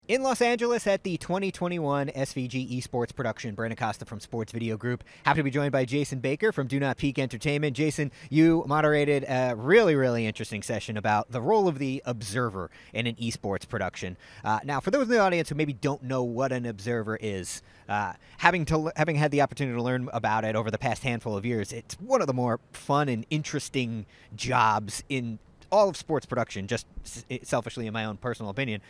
In Los Angeles at the 2021 SVG Esports Production, Brandon Costa from Sports Video Group. Happy to be joined by Jason Baker from Do Not Peak Entertainment. Jason, you moderated a really interesting session about the role of the observer in an esports production. Now, for those in the audience who maybe don't know what an observer is, having had the opportunity to learn about it over the past handful of years, it's one of the more fun and interesting jobs in all of sports production, just selfishly in my own personal opinion.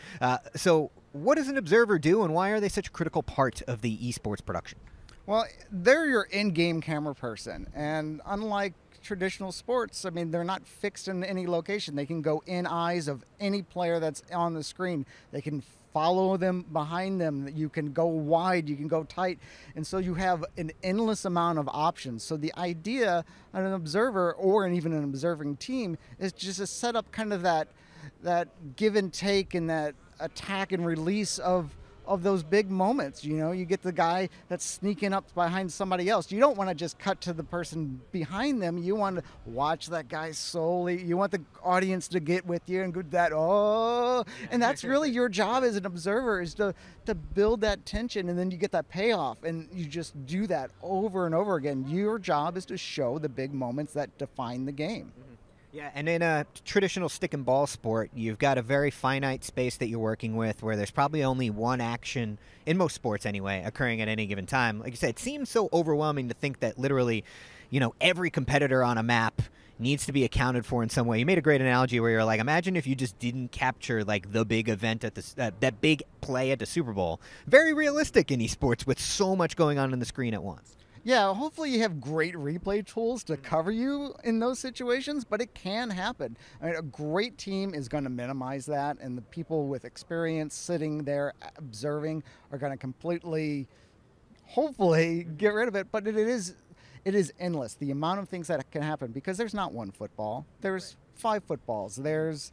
So what does an observer do, and why are they such a critical part of the esports production? Well, they're your in-game camera person, and unlike traditional sports, I mean, they're not fixed in any location. They can go in eyes of any player that's on the screen. They can follow them behind them. You can go wide, you can go tight, and so you have an endless amount of options. So the idea of an observer or even an observing team is just to set up kind of that give and take and that attack and release of those big moments. You know, you get the guy that's sneaking up behind somebody else. You don't want to just cut to the person behind them. You want to watch that guy slowly. You want the audience to get with you and go that, oh, and that's really your job as an observer, is to build that tension, and then you get that payoff, and you just do that over and over again. Your job is to show the big moments that define the game. Yeah, and in a traditional stick and ball sport, you've got a very finite space that you're working with, where there's probably only one action, in most sports anyway, occurring at any given time. Like you said, it seems so overwhelming to think that literally, you know, every competitor on a map needs to be accounted for in some way. You made a great analogy where you're like, imagine if you just didn't capture like the big event at the that big play at the Super Bowl. Very realistic in esports with so much going on the screen at once. Yeah, hopefully you have great replay tools to cover you in those situations, but it can happen. I mean, a great team is going to minimize that, and the people with experience sitting there observing are going to completely, hopefully, get rid of it. But it is endless, the amount of things that can happen, because there's not one football. There's 5 footballs. There's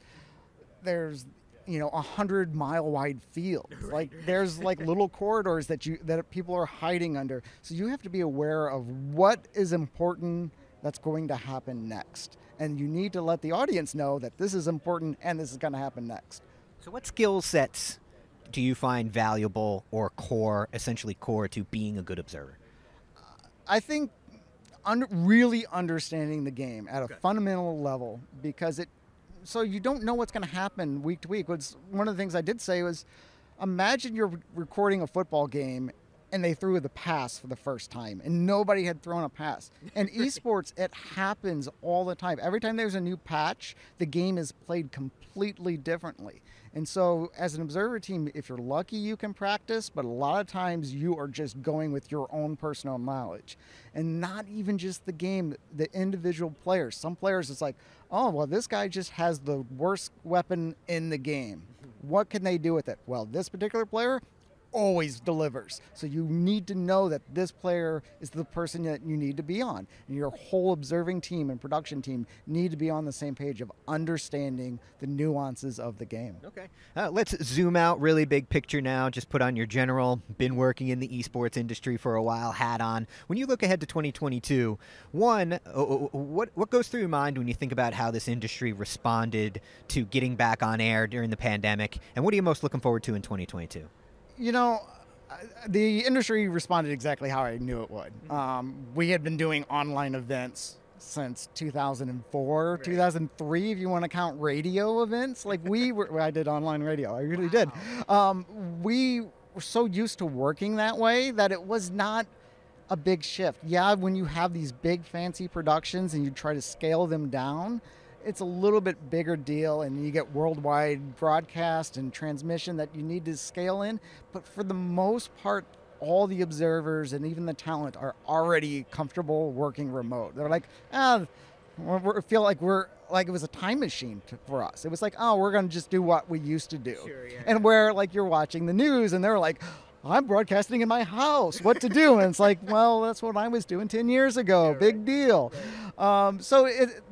100-mile wide fields. Right. Like there's like little corridors that people are hiding under. So you have to be aware of what is important that's going to happen next. And you need to let the audience know that this is important and this is going to happen next. So what skill sets do you find valuable or core, essentially core, to being a good observer? I think really understanding the game at a fundamental level, because so you don't know what's going to happen week to week. One of the things I did say was, imagine you're recording a football game and they threw the pass for the first time and nobody had thrown a pass. In esports, it happens all the time. Every time there's a new patch, the game is played completely differently. And so as an observer team, if you're lucky, you can practice, but a lot of times you are just going with your own personal knowledge. And not even just the game, the individual players. Some players, it's like, oh, well, this guy just has the worst weapon in the game. What can they do with it? Well, this particular player always delivers. So you need to know that this player is the person that you need to be on. And your whole observing team and production team need to be on the same page of understanding the nuances of the game. Okay. Let's zoom out really big picture now. Just put on your general, been working in the esports industry for a while, hat on. When you look ahead to 2022, one, what goes through your mind when you think about how this industry responded to getting back on air during the pandemic? And what are you most looking forward to in 2022? You know, the industry responded exactly how I knew it would. We had been doing online events since 2004, right. 2003, if you want to count radio events. Like I did online radio, I really did. We were so used to working that way that it was not a big shift. Yeah, when you have these big fancy productions and you try to scale them down, it's a little bit bigger deal, and you get worldwide broadcast and transmission that you need to scale in. But for the most part, all the observers and even the talent are already comfortable working remote. They're like, we feel like it was a time machine for us. It was like, oh, we're going to just do what we used to do. Sure, yeah. And where like you're watching the news and they're like, I'm broadcasting in my house, what to do? And it's like, well, that's what I was doing 10 years ago. Yeah, big right. Deal. Right. So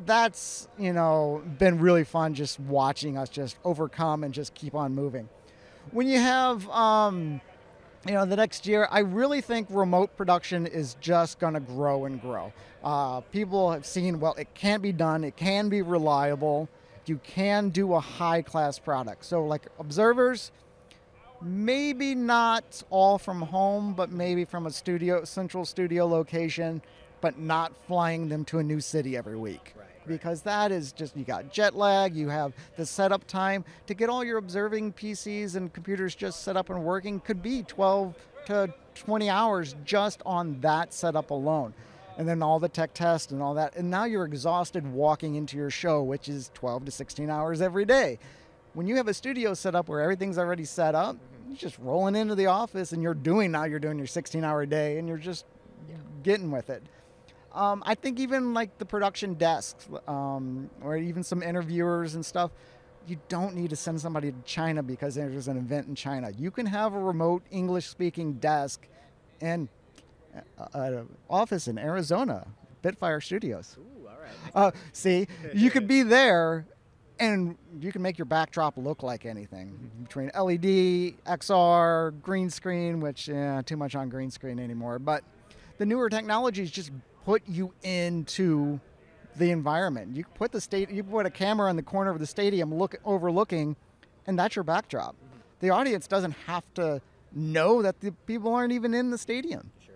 that's, been really fun, just watching us just overcome and just keep on moving. When you have, the next year, I really think remote production is just going to grow and grow. People have seen, well, it can be done. It can be reliable. You can do a high-class product. So like observers, maybe not all from home, but maybe from a central studio location, but not flying them to a new city every week. Because that is just, you got jet lag, you have the setup time. To get all your observing PCs and computers just set up and working could be 12 to 20 hours just on that setup alone. And then all the tech tests and all that. And now you're exhausted walking into your show, which is 12 to 16 hours every day. When you have a studio set up where everything's already set up, you're just rolling into the office and you're doing your 16-hour day and you're just getting with it. I think even like the production desks or even some interviewers and stuff, you don't need to send somebody to China because there's an event in China. You can have a remote English-speaking desk and an office in Arizona, Bitfire Studios. Ooh, all right. See, you could be there and you can make your backdrop look like anything. Between LED, XR, green screen, which too much on green screen anymore, but the newer technologies just put you into the environment. You put you put a camera in the corner of the stadium overlooking, and that's your backdrop. The audience doesn't have to know that the people aren't even in the stadium. Sure.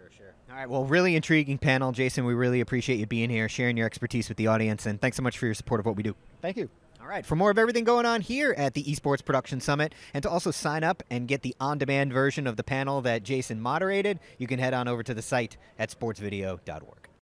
All right, well, really intriguing panel, Jason. We really appreciate you being here, sharing your expertise with the audience, and thanks so much for your support of what we do. Thank you. All right, for more of everything going on here at the Esports Production Summit, and to also sign up and get the on-demand version of the panel that Jason moderated, you can head on over to the site at sportsvideo.org.